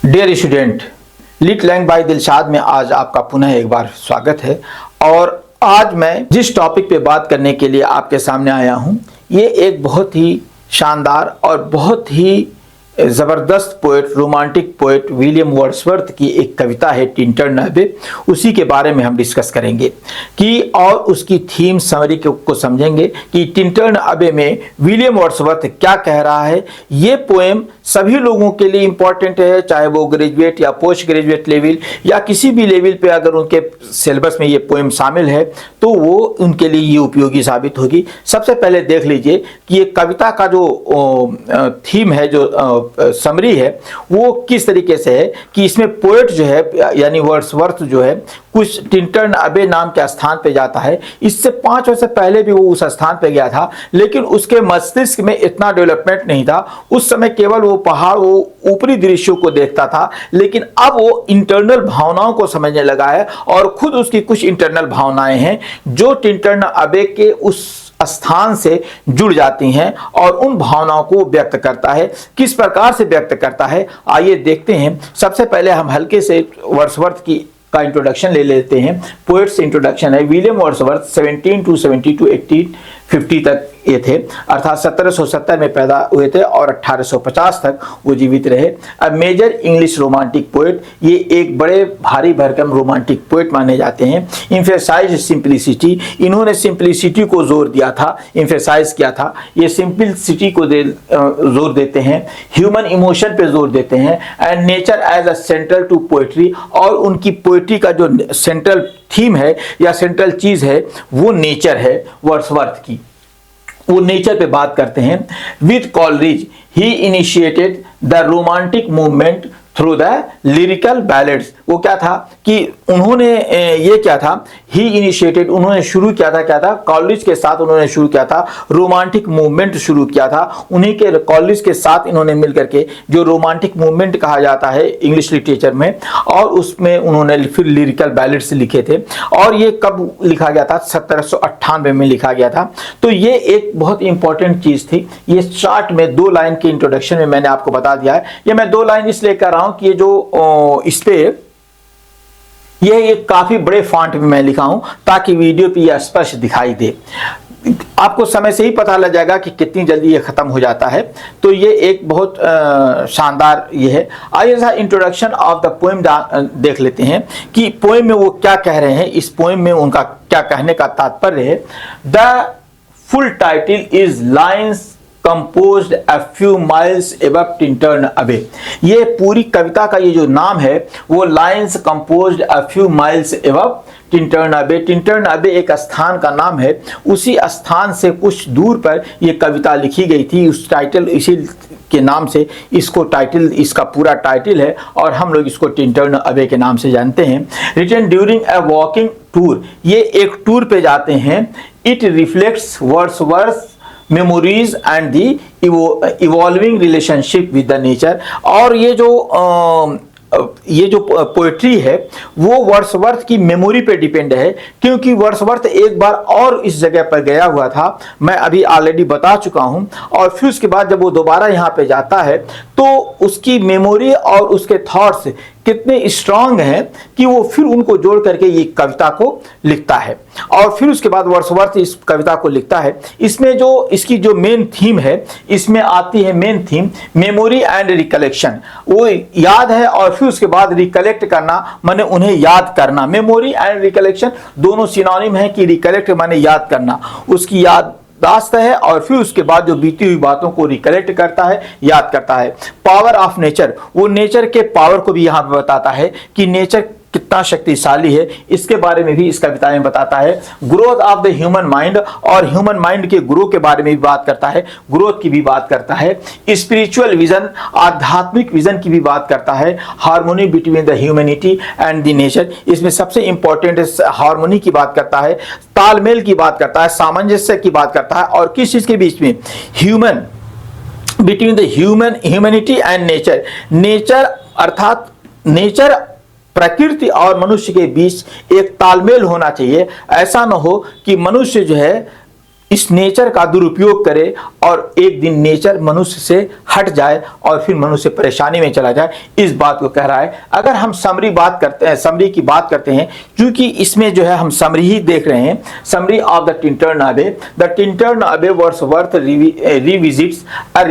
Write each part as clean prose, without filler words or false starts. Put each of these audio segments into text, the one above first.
Dear student, lit lang by Dilshad में आज आपका पुनः एक बार स्वागत है। और आज मैं जिस टॉपिक पे बात करने के लिए आपके सामने आया हूँ, ये एक बहुत ही शानदार और बहुत ही ज़बरदस्त poet, romantic poet William Wordsworth की एक कविता है टिंटन अबे। उसी के बारे में हम डिस्कस करेंगे कि और उसकी थीम समरी को समझेंगे कि टिंटन अबे में विलियम वर्ड्सवर्थ क्या कह रहा है। ये पोएम सभी लोगों के लिए इम्पॉर्टेंट है, चाहे वो ग्रेजुएट या पोस्ट ग्रेजुएट लेवल या किसी भी लेवल पे अगर उनके सिलेबस में ये पोएम शामिल है तो वो उनके लिए ये उपयोगी साबित होगी। सबसे पहले देख लीजिए कि ये कविता का जो थीम है, जो समरी है, वो किस तरीके से है कि इसमें पोएट जो है यानी वर्ड्सवर्थ जो है कुछ टिंटन अबे नाम के स्थान पे जाता है। इससे 5 वर्ष पहले भी वो उस स्थान पे गया था, लेकिन उसके मस्तिष्क में इतना डेवलपमेंट नहीं था। उस समय केवल वो पहाड़, वो ऊपरी दृश्यों को देखता था, लेकिन अब वो इंटरनल भावनाओं को समझने लगा है और खुद उसकी कुछ इंटरनल भावनाएं हैं जो टिंटन अबे के उस स्थान से जुड़ जाती हैं और उन भावनाओं को व्यक्त करता है। किस प्रकार से व्यक्त करता है, आइए देखते हैं। सबसे पहले हम हल्के से वर्ड्सवर्थ की का इंट्रोडक्शन ले लेते हैं। पोएट्स इंट्रोडक्शन है। विलियम वर्ड्सवर्थ 1770 to 1850 तक ये थे, अर्थात 1770 में पैदा हुए थे और 1850 तक वो जीवित रहे। अब मेजर इंग्लिश रोमांटिक पोएट, ये एक बड़े भारी भरकम रोमांटिक पोएट माने जाते हैं। इम्फेसाइज सिंपलिसिटी, इन्होंने सिंपलिसिटी को जोर दिया था, इम्फेसाइज किया था। ये सिंपलिसिटी को जोर देते हैं, ह्यूमन इमोशन पे जोर देते हैं, and nature as a central to poetry. और उनकी पोएट्री का जो सेंट्रल थीम है या सेंट्रल चीज है वो नेचर है वर्ड्सवर्थ की। वो नेचर पे बात करते हैं। With Coleridge he initiated the romantic movement through the lyrical ballads. वो क्या था कि उन्होंने ये क्या था, ही इनिशिएटेड, उन्होंने शुरू किया था, क्या था, कॉलेज के साथ उन्होंने शुरू किया था, रोमांटिक मूवमेंट शुरू किया था। उन्हीं के कॉलेज के साथ इन्होंने मिलकर के जो रोमांटिक मूवमेंट कहा जाता है इंग्लिश लिटरेचर में, और उसमें उन्होंने फिर लिरिकल बैलेड्स लिखे थे। और ये कब लिखा गया था, 1798 में लिखा गया था। तो ये एक बहुत इंपॉर्टेंट चीज थी। ये शॉर्ट में 2 लाइन के इंट्रोडक्शन में मैंने आपको बता दिया है। ये मैं 2 लाइन इसलिए कर रहा हूं कि ये जो इस पे ये एक काफी बड़े फॉन्ट में मैं लिखा हूं ताकि वीडियो पे यह स्पष्ट दिखाई दे। आपको समय से ही पता लग जाएगा कि कितनी जल्दी ये खत्म हो जाता है। तो ये एक बहुत शानदार ये है। आइए सा इंट्रोडक्शन ऑफ द पोएम देख लेते हैं कि पोएम में वो क्या कह रहे हैं, इस पोएम में उनका क्या कहने का तात्पर्य है। The full title is lines composed a few miles above Tintern अबे। ये पूरी कविता का ये जो नाम है वो lines composed a few miles above Tintern अबे। टिंटन अबे एक स्थान का नाम है, उसी स्थान से कुछ दूर पर ये कविता लिखी गई थी। उस टाइटल इसी के नाम से इसको टाइटल, इसका पूरा टाइटल है और हम लोग इसको टिंटन अबे के नाम से जानते हैं। Written during a walking tour, ये एक टूर पे जाते हैं। It reflects Wordsworth memories and the evolving relationship with the nature. और ये जो पोएट्री है वो वर्ड्सवर्थ की मेमोरी पे डिपेंड है, क्योंकि वर्ड्सवर्थ एक बार और इस जगह पर गया हुआ था, मैं अभी ऑलरेडी बता चुका हूं। और फिर उसके बाद जब वो दोबारा यहाँ पे जाता है तो उसकी मेमोरी और उसके थॉट्स कितने स्ट्रांग हैं कि वो फिर उनको जोड़ करके ये कविता को लिखता है। और फिर उसके बाद वर्ड्सवर्थ इस कविता को लिखता है। इसमें जो इसकी जो मेन थीम है, इसमें आती है main theme memory and recollection. वो याद है और फिर उसके बाद रिकलेक्ट करना, माने उन्हें याद करना। मेमोरी एंड रिकलेक्शन दोनों सिनोनिम है कि रिकलेक्ट माने याद करना, उसकी याददाश्त है और फिर उसके बाद जो बीती हुई बातों को रिकलेक्ट करता है, याद करता है। पावर ऑफ नेचर, वो नेचर के पावर को भी यहाँ पे बताता है कि नेचर कितना शक्तिशाली है, इसके बारे में भी इस कविता में बताता है। Growth of the human mind, और ह्यूमन माइंड के ग्रो के बारे में भी बात करता है, ग्रोथ की भी बात करता है। स्पिरिचुअल विजन, आध्यात्मिक विजन की भी बात करता है। Harmony between the humanity and the nature, इसमें सबसे इंपॉर्टेंट हार्मोनी की बात करता है, तालमेल की बात करता है, सामंजस्य की बात करता है। और किस चीज के बीच में, human, between the humanity and nature. Nature अर्थात नेचर, प्रकृति और मनुष्य के बीच एक तालमेल होना चाहिए। ऐसा न हो कि मनुष्य जो है इस नेचर का दुरुपयोग करे और एक दिन नेचर मनुष्य से हट जाए और फिर मनुष्य परेशानी में चला जाए, इस बात को कह रहा है। अगर हम समरी समरी की बात करते हैं, क्योंकि इसमें जो है हम समरी ही देख रहे हैं, summary of the Tintern Abbey. The Tintern Abbey Wordsworth revisits a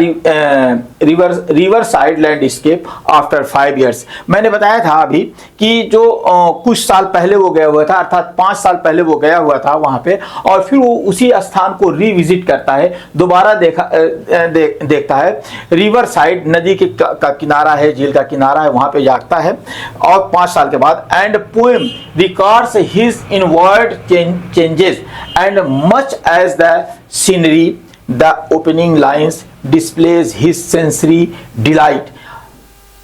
river side landscape after 5 years। मैंने बताया था अभी कि जो कुछ साल पहले वो गया हुआ था, अर्थात 5 साल पहले वो गया हुआ था वहां पे, और फिर वो उसी स्थान को रिविजिट करता है, दोबारा देखता है। रिवर साइड, नदी का किनारा है, झील का किनारा है, वहां पे जाता है और 5 साल के बाद and poem records his inward changes and much as the scenery the opening lines displays his sensory delight.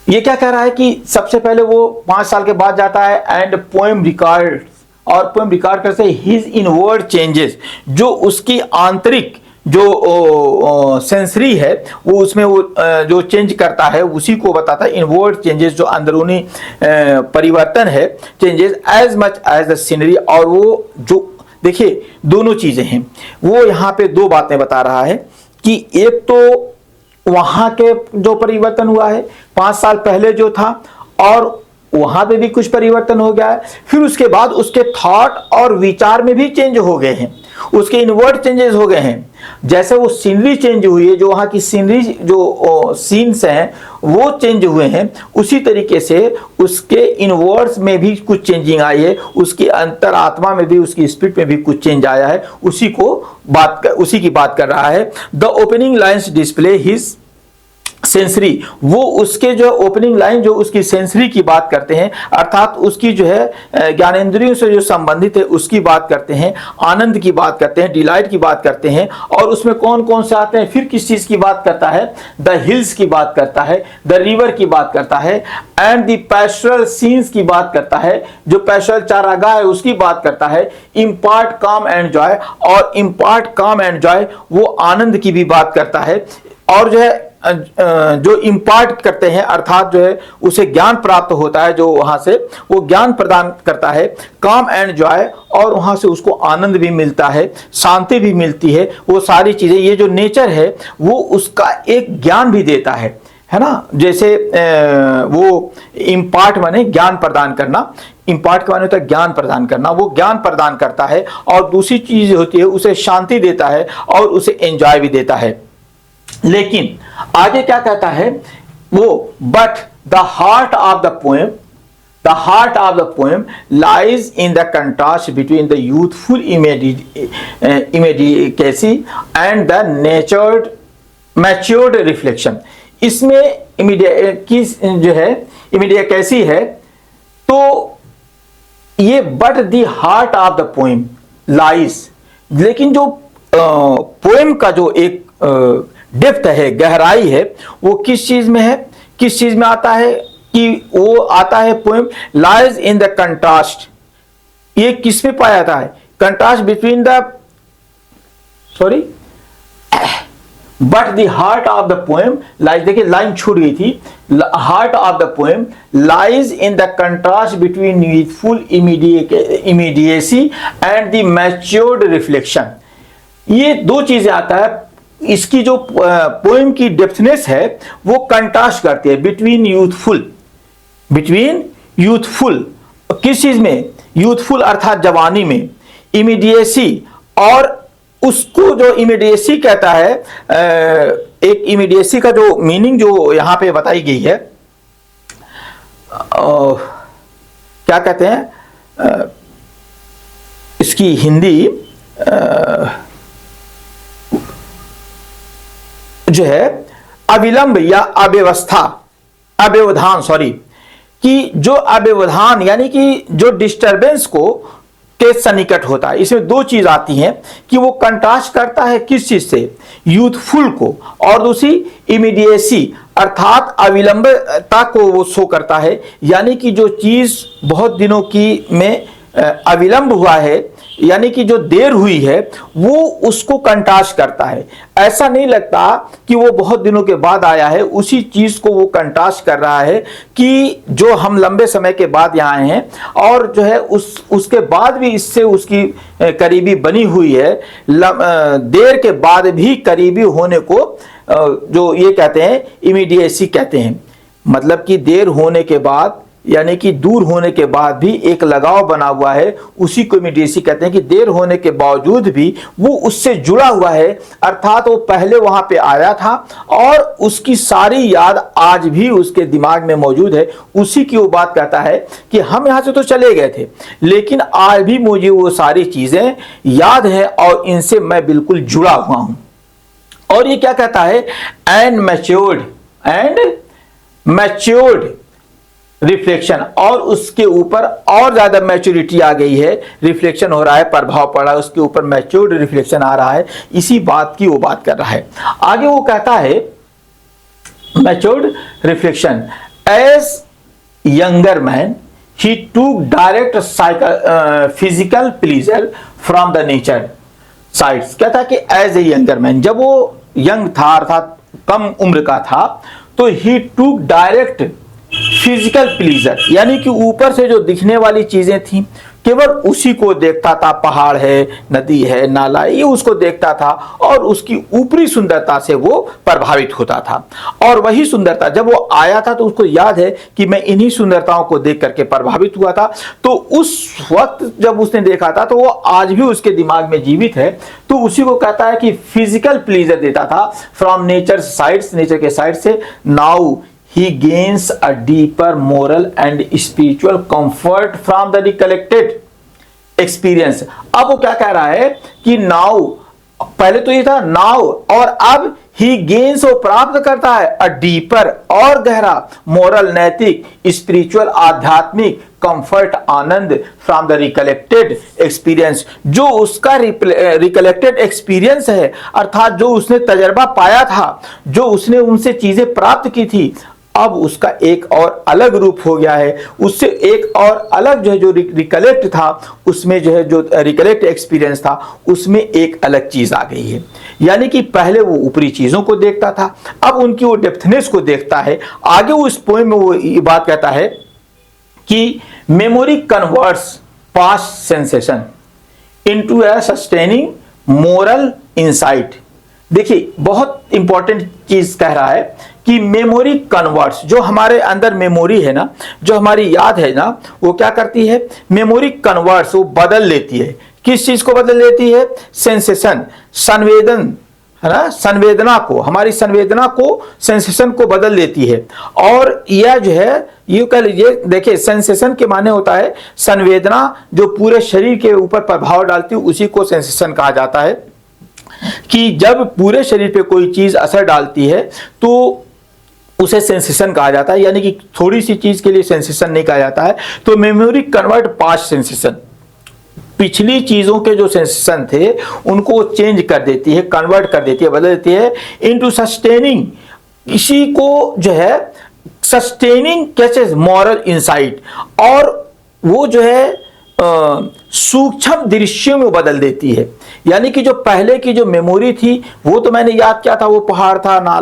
ये क्या कह रहा है कि सबसे पहले वो 5 साल के बाद जाता है एंड पोएम रिकॉर्ड, और पोएम रिकॉर्ड करते हिज इनवर्ड चेंजेस, जो उसकी आंतरिक जो सेंसरी है वो उसमें वो जो चेंज करता है उसी को बताता है। इनवर्ड चेंजेस, जो अंदरूनी परिवर्तन है, changes as much as the scenery. और वो जो देखिए दोनों चीजें हैं, वो यहाँ पे 2 बातें बता रहा है कि एक तो वहां के जो परिवर्तन हुआ है 5 साल पहले जो था, और वहां पे भी कुछ परिवर्तन हो गया है, फिर उसके बाद उसके थॉट और विचार में भी चेंज हो गए हैं, उसके इनवर्ड चेंजेस हो गए हैं। जैसे वो सीनरी चेंज हुई है, जो वहां की सीनरी जो सीन्स हैं वो चेंज हुए हैं, उसी तरीके से उसके इनवर्ड्स में भी कुछ चेंजिंग आई है, उसकी अंतरात्मा में भी, उसकी स्पिरिट में भी कुछ चेंज आया है, उसी की बात कर रहा है। The opening lines display his sensory, वो उसके जो ओपनिंग लाइन जो उसकी सेंसरी की बात करते हैं, अर्थात उसकी जो है ज्ञानेंद्रियों से जो संबंधित है उसकी बात करते हैं, आनंद की बात करते हैं, डिलाइट की बात करते हैं। और उसमें कौन कौन से आते हैं, फिर किस चीज की बात करता है, द हिल्स की बात करता है, द रिवर की बात करता है, एंड द पैस्टोरल सीन्स की बात करता है, जो पैस्टोरल चारागाह है उसकी बात करता है, इम्पार्ट काम एंड जॉय, और इम्पार्ट काम एंड जॉय वो आनंद की भी बात करता है। और जो है जो इम्पार्ट करते हैं, अर्थात जो है उसे ज्ञान प्राप्त होता है, जो वहां से वो ज्ञान प्रदान करता है, काम एंड जॉय, और वहां से उसको आनंद भी मिलता है, शांति भी मिलती है, वो सारी चीजें, ये जो नेचर है वो उसका एक ज्ञान भी देता है ना। जैसे वो इम्पार्ट माने ज्ञान प्रदान करना, इम्पार्ट का माने होता है ज्ञान प्रदान करना, वो ज्ञान प्रदान करता है। और दूसरी चीज होती है उसे शांति देता है और उसे एंजॉय भी देता है। लेकिन आगे क्या कहता है वो, but the heart of the poem, the heart of the poem lies in the contrast between the youthful immediacy and the matured reflection. इसमें इमीडिएट कैसी है, तो ये but the heart of the poem lies, लेकिन जो poem का जो एक डेप्थ है, गहराई है, वो किस चीज में है, किस चीज में आता है कि वो आता है poem lies in the contrast. ये किस में पाया जाता है, contrast between the but the heart of the poem lies, देखिए लाइन छूट गई थी, heart of the poem lies in the contrast between youthful immediacy and the matured reflection. ये 2 चीजें आता है। इसकी जो पोएम की डेप्थनेस है वो कंट्रास्ट करती है बिटवीन यूथफुल, किस चीज में, यूथफुल अर्थात जवानी में, इमीडिएसी, और उसको जो इमीडिएसी कहता है, एक इमीडिएसी का जो मीनिंग जो यहां पे बताई गई है, क्या कहते हैं इसकी हिंदी जो है अविलंब या अव्यवधान, कि जो अव्यवधान यानी कि जो डिस्टरबेंस को के सन्निकट होता है। इसमें 2 चीज आती हैं कि वो कंट्रास्ट करता है किस चीज से, यूथफुल को, और दूसरी इमीडिएसी अर्थात अविलंबता को वो शो करता है, यानी कि जो चीज बहुत दिनों की में अविलंब हुआ है, यानी कि जो देर हुई है वो उसको कंटास्ट करता है। ऐसा नहीं लगता कि वो बहुत दिनों के बाद आया है, उसी चीज को वो कंटास्ट कर रहा है कि जो हम लंबे समय के बाद यहाँ आए हैं और जो है उसके बाद भी इससे उसकी करीबी बनी हुई है। देर के बाद भी करीबी होने को जो ये कहते हैं इमीडिएसी कहते हैं। मतलब कि देर होने के बाद यानी कि दूर होने के बाद भी एक लगाव बना हुआ है, उसी को इमीडिएसी कहते हैं। कि देर होने के बावजूद भी वो उससे जुड़ा हुआ है, अर्थात वो पहले वहां पे आया था और उसकी सारी याद आज भी उसके दिमाग में मौजूद है। उसी की वो बात कहता है कि हम यहाँ से तो चले गए थे लेकिन आज भी मुझे वो सारी चीजें याद है और इनसे मैं बिल्कुल जुड़ा हुआ हूं। और ये क्या कहता है, एंड मैच्योर्ड रिफ्लेक्शन, और उसके ऊपर और ज्यादा मैच्योरिटी आ गई है, रिफ्लेक्शन हो रहा है, प्रभाव पड़ा है उसके ऊपर, मैच्योर्ड रिफ्लेक्शन आ रहा है। इसी बात की वो बात कर रहा है। आगे वो कहता है matured reflection, as younger man he took direct physical pleasure from the nature sides. कहता है कि एज ए यंगर मैन, जब वो यंग था अर्थात कम उम्र का था, तो ही टूक डायरेक्ट फिजिकल प्लीजर, यानी कि ऊपर से जो दिखने वाली चीजें थी केवल उसी को देखता था। पहाड़ है, नदी है, नाला, ये उसको देखता था और उसकी ऊपरी सुंदरता से वो प्रभावित होता था। और वही सुंदरता जब वो आया था तो उसको याद है कि मैं इन्हीं सुंदरताओं को देख करके प्रभावित हुआ था। तो उस वक्त जब उसने देखा था तो वो आज भी उसके दिमाग में जीवित है। तो उसी को कहता है कि फिजिकल प्लीजर देता था फ्रॉम नेचर साइड्स, नेचर के साइड से। Now he gains a deeper moral and spiritual comfort from the recollected experience। अब वो क्या कह रहा है कि now, पहले तो ये था now, और अब he gains, वो प्राप्त करता है a deeper, और गहरा, moral, नैतिक, spiritual, आध्यात्मिक, comfort, Anand from the recollected experience, जो उसका रिकलेक्टेड एक्सपीरियंस है, अर्थात जो उसने तजर्बा पाया था, जो उसने उनसे चीजें प्राप्त की थी, अब उसका एक और अलग रूप हो गया है। उससे एक और अलग जो है, जो रिकलेक्ट था उसमें जो है, जो रिकलेक्ट एक्सपीरियंस था उसमें एक अलग चीज आ गई है। यानी कि पहले वो ऊपरी चीजों को देखता था, अब उनकी वो डेप्थनेस को देखता है। आगे वो इस पोएम में वो ये बात कहता है कि memory converts past sensation into a sustaining moral insight. देखिए बहुत इंपॉर्टेंट चीज कह रहा है कि मेमोरी कन्वर्ट्स, जो हमारे अंदर मेमोरी है ना, जो हमारी याद है ना, वो क्या करती है, मेमोरी कन्वर्ट्स, वो बदल लेती है। किस चीज को बदल लेती है, सेंसेशन, संवेदन है ना, संवेदना को, हमारी संवेदना को, सेंसेशन को बदल लेती है। और यह जो है, ये कह लीजिए, देखिए सेंसेशन के माने होता है संवेदना जो पूरे शरीर के ऊपर प्रभाव डालती है, उसी को सेंसेशन कहा जाता है। कि जब पूरे शरीर पे कोई चीज असर डालती है तो उसे सेंसेशन कहा जाता है, यानी कि थोड़ी सी चीज के लिए सेंसेशन नहीं कहा जाता है। तो मेमोरी कन्वर्ट पास्ट सेंसेशन, पिछली चीजों के जो सेंसेशन थे उनको चेंज कर देती है, कन्वर्ट कर देती है, बदल देती है इनटू सस्टेनिंग। इसी को जो है सस्टेनिंग कैसे, मॉरल इंसाइट, और वो जो है सूक्ष्म दृश्यों में बदल देती है। यानी कि जो पहले की जो मेमोरी थी वो तो मैंने याद किया था, वो पहाड़ था,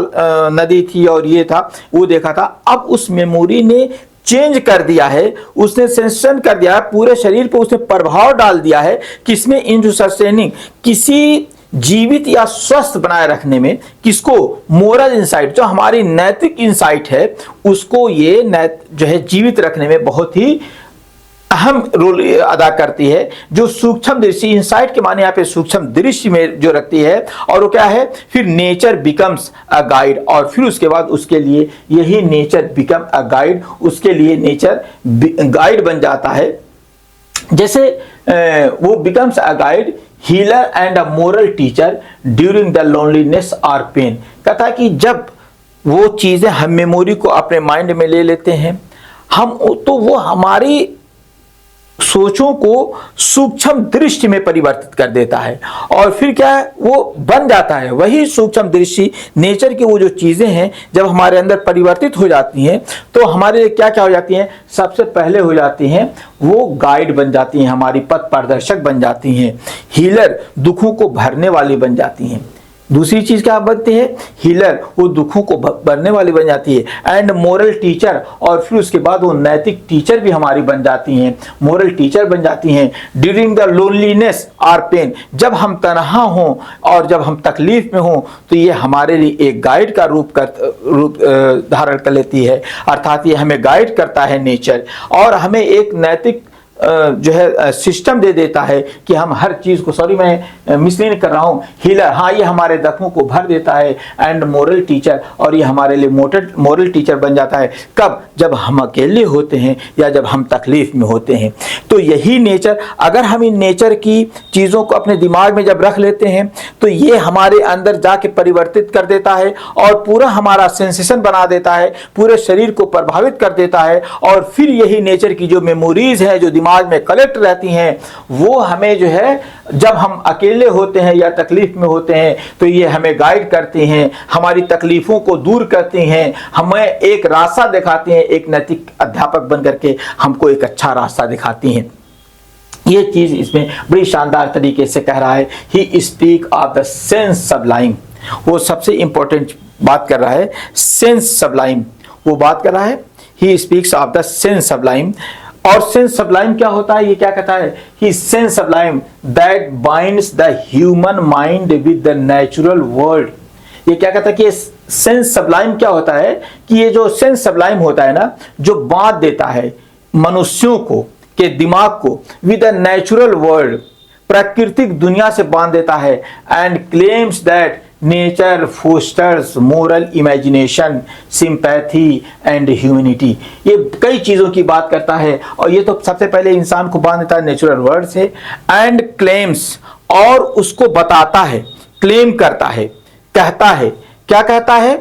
नदी थी और ये था, वो देखा था। अब उस मेमोरी ने चेंज कर दिया है, उसने सेंसेशन कर दिया है, पूरे शरीर पर उसने प्रभाव डाल दिया है। किसमें, इनटू सस्टेनिंग, किसी जीवित या स्वस्थ बनाए रखने में। किसको, मोरल इंसाइट, जो हमारी नैतिक इंसाइट है उसको ये जो है जीवित रखने में बहुत ही अहम रोल अदा करती है। जो सूक्ष्म दृष्टि, इंसाइट के माने यहाँ पे सूक्ष्म दृष्टि में जो रखती है, और वो क्या है, फिर नेचर बिकम्स अ गाइड, और फिर उसके बाद उसके लिए यही नेचर बिकम अ गाइड, उसके लिए नेचर गाइड बन जाता है। जैसे वो becomes a guide, healer and a moral teacher during the loneliness और पेन। कहता है कि जब वो चीजें हम मेमोरी को अपने माइंड में ले लेते हैं हम, तो वो हमारी सोचों को सूक्ष्म दृष्टि में परिवर्तित कर देता है, और फिर क्या है, वो बन जाता है वही सूक्ष्म दृष्टि। नेचर की वो जो चीजें हैं जब हमारे अंदर परिवर्तित हो जाती हैं तो हमारे लिए क्या क्या हो जाती हैं, सबसे पहले हो जाती हैं वो गाइड बन जाती हैं, हमारी पथ प्रदर्शक बन जाती हैं, हीलर, दुखों को भरने वाली बन जाती हैं। दूसरी चीज क्या बनती है, हीलर, वो दुखों को भरने वाली बन जाती है, एंड मोरल टीचर, और फिर उसके बाद वो नैतिक टीचर भी हमारी बन जाती हैं, मोरल टीचर बन जाती हैं। ड्यूरिंग द लोनलीनेस और पेन, जब हम तनहा हों और जब हम तकलीफ में हों तो ये हमारे लिए एक गाइड का रूप धारण कर लेती है, अर्थात ये हमें गाइड करता है नेचर, और हमें एक नैतिक जो है सिस्टम दे देता है कि हम हर चीज को, सॉरी मैं मिसलीड कर रहा हूँ, हीलर, हाँ, ये हमारे जख्मों को भर देता है, एंड मोरल टीचर, और ये हमारे लिए मोरल टीचर बन जाता है। कब, जब हम अकेले होते हैं या जब हम तकलीफ में होते हैं। तो यही नेचर, अगर हम इन नेचर की चीज़ों को अपने दिमाग में जब रख लेते हैं तो ये हमारे अंदर जाके परिवर्तित कर देता है और पूरा हमारा सेंसेशन बना देता है, पूरे शरीर को प्रभावित कर देता है, और फिर यही नेचर की जो मेमोरीज है जो दिमाग में कलेक्ट रहती हैं वो हमें जो है जब हम अकेले होते हैं या तकलीफ में होते हैं तो ये हमें गाइड करती हैं, हमारी तकलीफों को दूर करती हैं, हमें एक रास्ता दिखाती हैं, एक नैतिक अध्यापक बन करके हमको एक अच्छा रास्ता दिखाती हैं। ये चीज इसमें बड़ी शानदार तरीके से कह रहा है, he speak of the sense Sublime, वो सबसे इंपॉर्टेंट बात कर रहा है, सेंस सबलाइम वो बात कर रहा है, he speaks of the sense sublime. और सेंस सबलाइम क्या होता है, ये क्या कहता है, he sense sublime that binds the human mind with the natural world. ये क्या कहता है कि सेंस सबलाइम क्या होता है कि ये जो सेंस सबलाइम होता है ना, जो बांध देता है मनुष्यों को के दिमाग को विद द नेचुरल वर्ल्ड, प्राकृतिक दुनिया से बांध देता है, and claims that nature fosters moral imagination, sympathy and humanity. ये कई चीज़ों की बात करता है, और ये तो सबसे पहले इंसान को बांध देता है नेचुरल वर्ल्ड से, एंड क्लेम्स, और उसको बताता है, क्लेम करता है, कहता है, क्या कहता है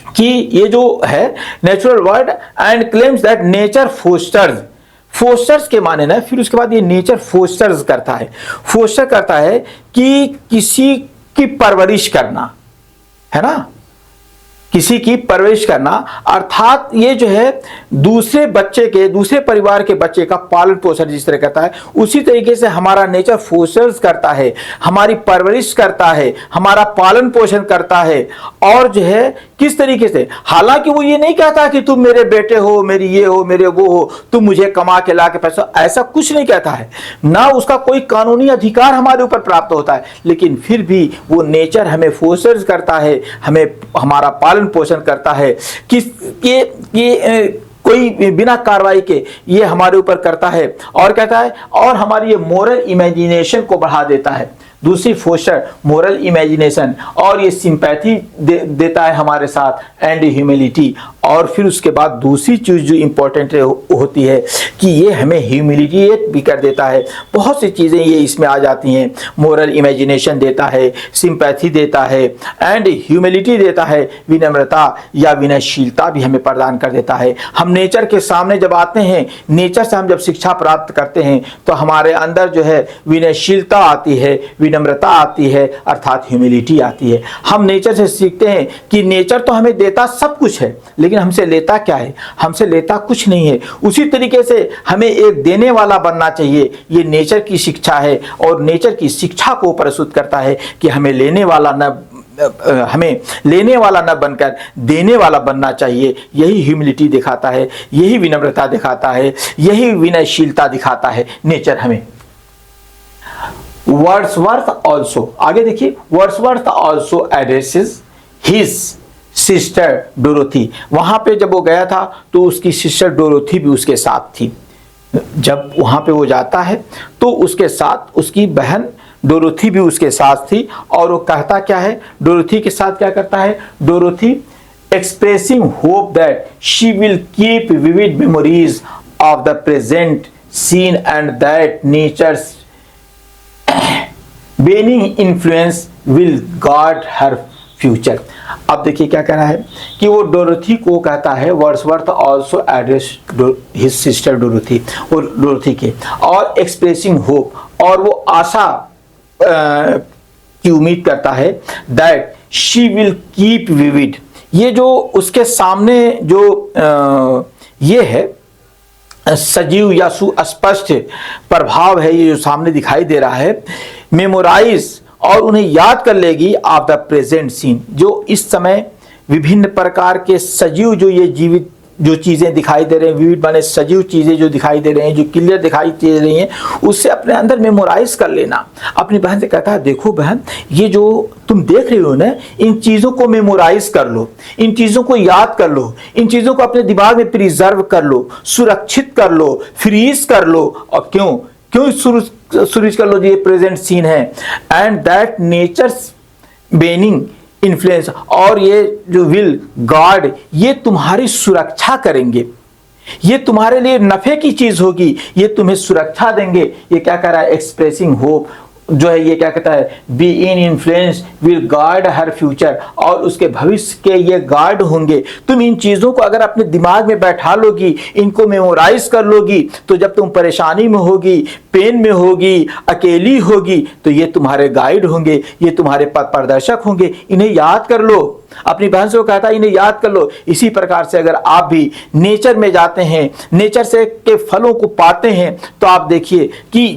कि ये जो है natural world, and claims that nature fosters, fosters के माने ना, फिर उसके बाद ये नेचर फोस्टर्स करता है, फोस्टर करता है कि किसी की परवरिश करना, है ना, किसी की परवरिश करना, अर्थात ये जो है दूसरे बच्चे के, दूसरे परिवार के बच्चे का पालन पोषण जिस तरह करता है उसी तरीके से हमारा नेचर फोस्टर्स करता है, हमारी परवरिश करता है, हमारा पालन पोषण करता है। और जो है किस तरीके से, हालांकि वो ये नहीं कहता कि तुम मेरे बेटे हो, मेरी ये हो, मेरे वो हो, तुम मुझे कमा के ला के पैसा, ऐसा कुछ नहीं कहता है, ना उसका कोई कानूनी अधिकार हमारे ऊपर प्राप्त होता है, लेकिन फिर भी वो नेचर हमें फोर्सेस करता है, हमें हमारा पालन पोषण करता है कि ये कोई बिना कार्रवाई के ये हमारे ऊपर करता है, और कहता है, और हमारी ये मोरल इमेजिनेशन को बढ़ा देता है। दूसरी फोस्टर मोरल इमेजिनेशन, और ये सिंपैथी देता है हमारे साथ, एंड ह्यूमिलिटी। और फिर उसके बाद दूसरी चीज़ जो इम्पोर्टेंट होती है कि ये हमें ह्यूमिलिएट भी कर देता है। बहुत सी चीज़ें ये इसमें आ जाती हैं, मोरल इमेजिनेशन देता है, सिंपैथी देता है, एंड ह्यूमिलिटी देता है, विनम्रता या विनयशीलता भी हमें प्रदान कर देता है। हम नेचर के सामने जब आते हैं, नेचर से हम जब शिक्षा प्राप्त करते हैं तो हमारे अंदर जो है विनयशीलता आती है, विनम्रता आती है, अर्थात ह्यूमिलिटी आती है। हम नेचर से सीखते हैं कि नेचर तो हमें देता सब कुछ है, लेकिन हमसे लेता क्या है, हमसे लेता कुछ नहीं है। उसी तरीके से हमें एक देने वाला बनना चाहिए, ये नेचर की शिक्षा है, और नेचर की शिक्षा को प्रस्तुत करता है कि हमें लेने वाला न बनकर देने वाला बनना चाहिए। यही ह्यूमिलिटी दिखाता है, यही विनम्रता दिखाता है, यही विनयशीलता दिखाता है नेचर हमें। वर्ड्सवर्थ ऑल्सो, आगे देखिए, Wordsworth also addresses his sister Dorothy. वहां पे जब वो गया था तो उसकी सिस्टर डोरोथी भी उसके साथ थी। जब वहां पे वो जाता है तो उसके साथ उसकी बहन डोरोथी भी उसके साथ थी, और वो कहता क्या है, डोरोथी के साथ क्या करता है, Dorothy expressing hope that she will keep vivid memories of the present scene and that nature's benign influence will guard her future. अब देखिए क्या कह रहा है कि वो डोरोथी को कहता है, Wordsworth also address his sister Dorothy, और डोरोथी के, और एक्सप्रेसिंग होप, और वो आशा की उम्मीद करता है, that she will keep vivid. ये जो उसके सामने जो ये है सजीव या सुस्पष्ट प्रभाव है, ये जो सामने दिखाई दे रहा है, मेमोराइज, और उन्हें याद कर लेगी ऑफ द प्रेजेंट सीन, जो इस समय विभिन्न प्रकार के सजीव जो ये जीवित जो चीज़ें दिखाई दे रहे हैं, विविध माने सजीव चीज़ें जो दिखाई दे रहे हैं, जो क्लियर दिखाई दे रही हैं, उससे अपने अंदर मेमोराइज कर लेना। अपनी बहन से कहता है, देखो बहन, ये जो तुम देख रहे हो ना, इन चीज़ों को मेमोराइज कर लो, इन चीज़ों को याद कर लो, इन चीज़ों को अपने दिमाग में प्रिजर्व कर लो, सुरक्षित कर लो, फ्रीज कर लो। और क्यों सुरीज कर लो, ये प्रेजेंट सीन है। And that nature's benign influence, और ये जो विल गार्ड, ये तुम्हारी सुरक्षा करेंगे, ये तुम्हारे लिए नफे की चीज होगी, ये तुम्हें सुरक्षा देंगे। ये क्या कह रहा है, एक्सप्रेसिंग होप जो है, ये क्या कहता है, be in influence will guard her future, और उसके भविष्य के ये गार्ड होंगे। तुम इन चीज़ों को अगर अपने दिमाग में बैठा लोगी, इनको मेमोराइज कर लोगी, तो जब तुम परेशानी में होगी, पेन में होगी, अकेली होगी, तो ये तुम्हारे गाइड होंगे, ये तुम्हारे पथ प्रदर्शक होंगे। इन्हें याद कर लो। अपनी बहन से वो कहता है, इन्हें याद कर लो। इसी प्रकार से अगर आप भी नेचर में जाते हैं, नेचर से के फलों को पाते हैं, तो आप देखिए कि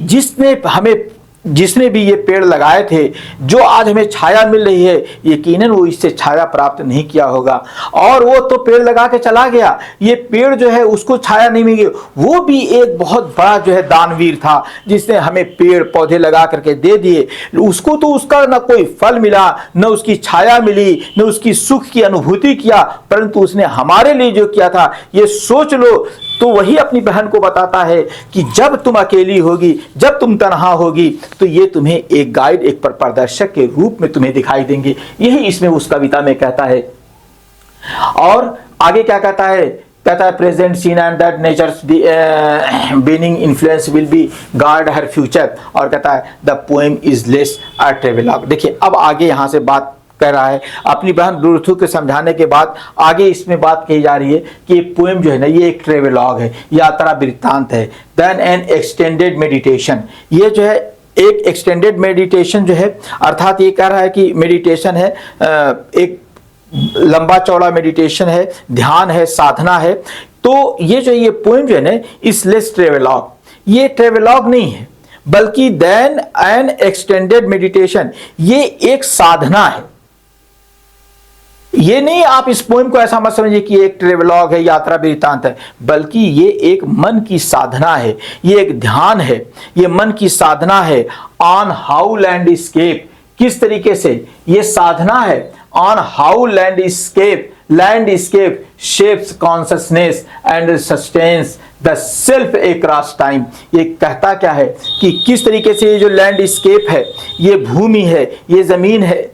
जिसने भी ये पेड़ लगाए थे, जो आज हमें छाया मिल रही है, यकीनन वो इससे छाया प्राप्त नहीं किया होगा। और वो तो पेड़ लगा के चला गया, ये पेड़ जो है उसको छाया नहीं मिली, वो भी एक बहुत बड़ा जो है दानवीर था, जिसने हमें पेड़ पौधे लगा करके दे दिए। उसको तो उसका न कोई फल मिला, न उसकी छाया मिली, न उसकी सुख की अनुभूति किया, परंतु उसने हमारे लिए जो किया था, ये सोच लो। तो वही अपनी बहन को बताता है कि जब तुम अकेली होगी, जब तुम तन्हा होगी, तो ये तुम्हें एक गाइड, एक प्रदर्शक के रूप में तुम्हें दिखाई देंगे। यही इसमें उस कविता में कहता है। और आगे क्या कहता है, कहता है present scene and that nature's benign influence will be guard her future, और कहता है the poem is less a travelogue. देखिए अब आगे यहां से बात कह रहा है, अपनी बहन डोरोथी को समझाने के बाद आगे इसमें बात कही जा रही है कि ये पोएम जो है ना, ये एक ट्रेवेलॉग है, यात्रा वृत्तांत है। देन एन एक्सटेंडेड मेडिटेशन, ये जो है एक एक्सटेंडेड मेडिटेशन जो है, अर्थात ये कह रहा है कि मेडिटेशन है, एक लंबा चौड़ा मेडिटेशन है, ध्यान है, साधना है। तो ये जो ये पोएम जो है ना, इस लेस ट्रेवेलॉग, ये ट्रेवेलॉग नहीं है, बल्कि देन एन एक्सटेंडेड मेडिटेशन, ये एक साधना है। ये नहीं आप इस पोएम को ऐसा मत समझिए कि एक ट्रेवलॉग है, यात्रा वृत्तांत है, बल्कि ये एक मन की साधना है, ये एक ध्यान है, ये मन की साधना है। ऑन हाउ लैंडस्केप, किस तरीके से ये साधना है, on how landscape shapes consciousness and sustains the self across time. ये कहता क्या है कि किस तरीके से ये जो लैंडस्केप है, ये भूमि है, ये जमीन है,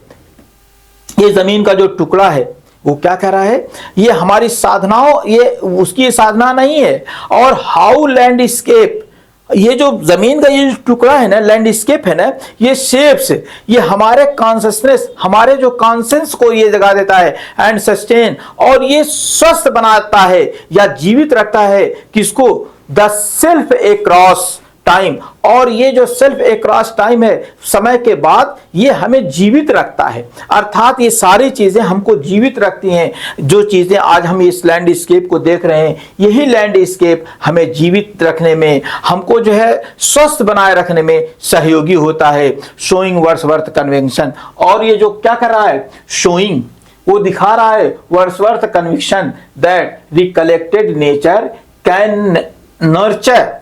ये जमीन का जो टुकड़ा है, वो क्या कह रहा है, ये हमारी साधनाओं, ये उसकी साधना नहीं है। और हाउ लैंडस्केप, ये जो जमीन का ये जो टुकड़ा है ना, लैंडस्केप है ना, ये शेप्स, ये हमारे कॉन्शसनेस, हमारे जो कॉन्सेंस को ये जगा देता है, एंड सस्टेन, और ये स्वस्थ बनाता है या जीवित रखता है किसको, द सेल्फ अक्रॉस टाइम। और ये जो सेल्फ अक्रॉस टाइम है, समय के बाद ये हमें जीवित रखता है। अर्थात ये सारी चीजें हमको जीवित रखती हैं। जो चीजें आज हम इस लैंडस्केप को देख रहे हैं, यही लैंडस्केप हमें जीवित रखने में, हमको जो है स्वस्थ बनाए रखने में सहयोगी होता है। शोइंग वर्ड्सवर्थ कन्वेंशन, और ये जो क्या कर रहा है, शोइंग, वो दिखा रहा है Wordsworth conviction that recollected nature can nurture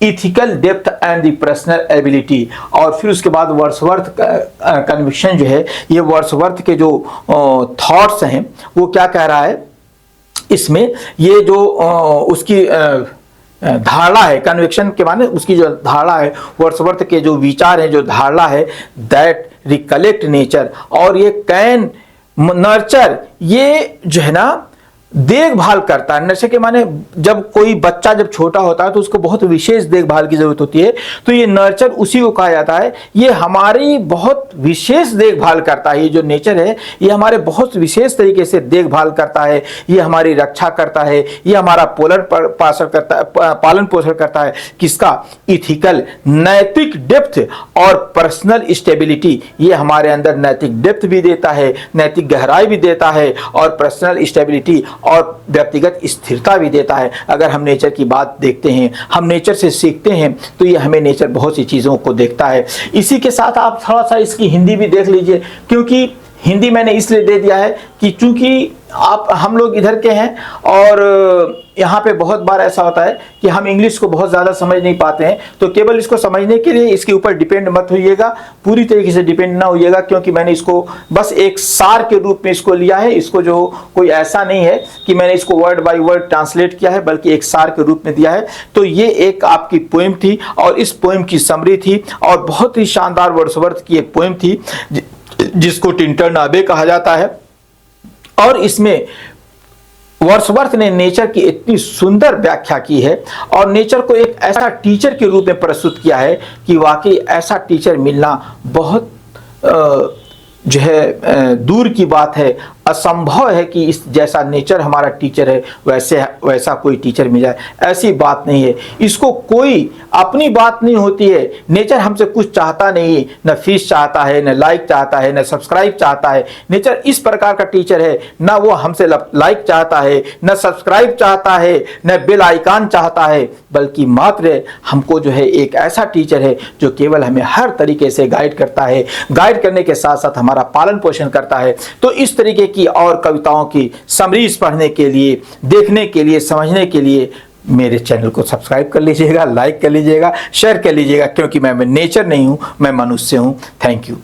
ethical depth and the personal ability. और फिर उसके बाद वर्ड्सवर्थ कन्विक्शन जो है, ये वर्ड्सवर्थ के जो थॉट्स हैं, वो क्या कह रहा है इसमें, ये जो उसकी धारणा है, कन्विक्शन के माने उसकी जो धारणा है, वर्ड्सवर्थ के जो विचार हैं, जो धारणा है, दैट रिकलेक्ट नेचर, और ये कैन नर्चर, ये जो है ना देखभाल करता है। नर्चर के माने जब कोई बच्चा जब छोटा होता है तो उसको बहुत विशेष देखभाल की जरूरत होती है, तो ये नर्चर उसी को कहा जाता है। ये हमारी बहुत विशेष देखभाल करता है। ये जो नेचर है ये हमारे बहुत विशेष तरीके से देखभाल करता है, ये हमारी रक्षा करता है, ये हमारा पालन पोषण करता है। किसका? इथिकल, नैतिक डेप्थ और पर्सनल स्टेबिलिटी। ये हमारे अंदर नैतिक डेप्थ भी देता है, नैतिक गहराई भी देता है और पर्सनल स्टेबिलिटी और व्यक्तिगत स्थिरता भी देता है। अगर हम नेचर की बात देखते हैं, हम नेचर से सीखते हैं, तो ये हमें नेचर बहुत सी चीज़ों को देखता है। इसी के साथ आप थोड़ा सा इसकी हिंदी भी देख लीजिए, क्योंकि हिंदी मैंने इसलिए दे दिया है कि चूंकि हम लोग इधर के हैं और यहाँ पे बहुत बार ऐसा होता है कि हम इंग्लिश को बहुत ज़्यादा समझ नहीं पाते हैं। तो केवल इसको समझने के लिए इसके ऊपर डिपेंड मत होइएगा, पूरी तरीके से डिपेंड ना होइएगा, क्योंकि मैंने इसको बस एक सार के रूप में इसको लिया है। इसको जो कोई ऐसा नहीं है कि मैंने इसको वर्ड बाय वर्ड ट्रांसलेट किया है, बल्कि एक सार के रूप में दिया है। तो ये एक आपकी पोएम थी और इस पोएम की समरी थी और बहुत ही शानदार वर्ड्सवर्थ की एक पोएम थी जिसको टिंटन अबे कहा जाता है। और इसमें वर्ड्सवर्थ ने नेचर की इतनी सुंदर व्याख्या की है और नेचर को एक ऐसा टीचर के रूप में प्रस्तुत किया है कि वाकई ऐसा टीचर मिलना बहुत जो है दूर की बात है, असंभव है कि इस जैसा नेचर हमारा टीचर है वैसा कोई टीचर मिल जाए। ऐसी बात नहीं है। इसको कोई अपनी बात नहीं होती है। नेचर हमसे कुछ चाहता नहीं, न फीस चाहता है, न लाइक चाहता है, न सब्सक्राइब चाहता है। नेचर इस प्रकार का टीचर है, न वो हमसे लाइक चाहता है, न सब्सक्राइब चाहता है, न बेल आइकन चाहता है, बल्कि मात्र हमको जो है एक ऐसा टीचर है जो केवल हमें हर तरीके से गाइड करता है। गाइड करने के साथ साथ हमारा पालन पोषण करता है। तो इस तरीके की और कविताओं की समरीज पढ़ने के लिए, देखने के लिए, समझने के लिए मेरे चैनल को सब्सक्राइब कर लीजिएगा, लाइक कर लीजिएगा, शेयर कर लीजिएगा, क्योंकि मैं नेचर नहीं हूं, मैं मनुष्य हूं। Thank you.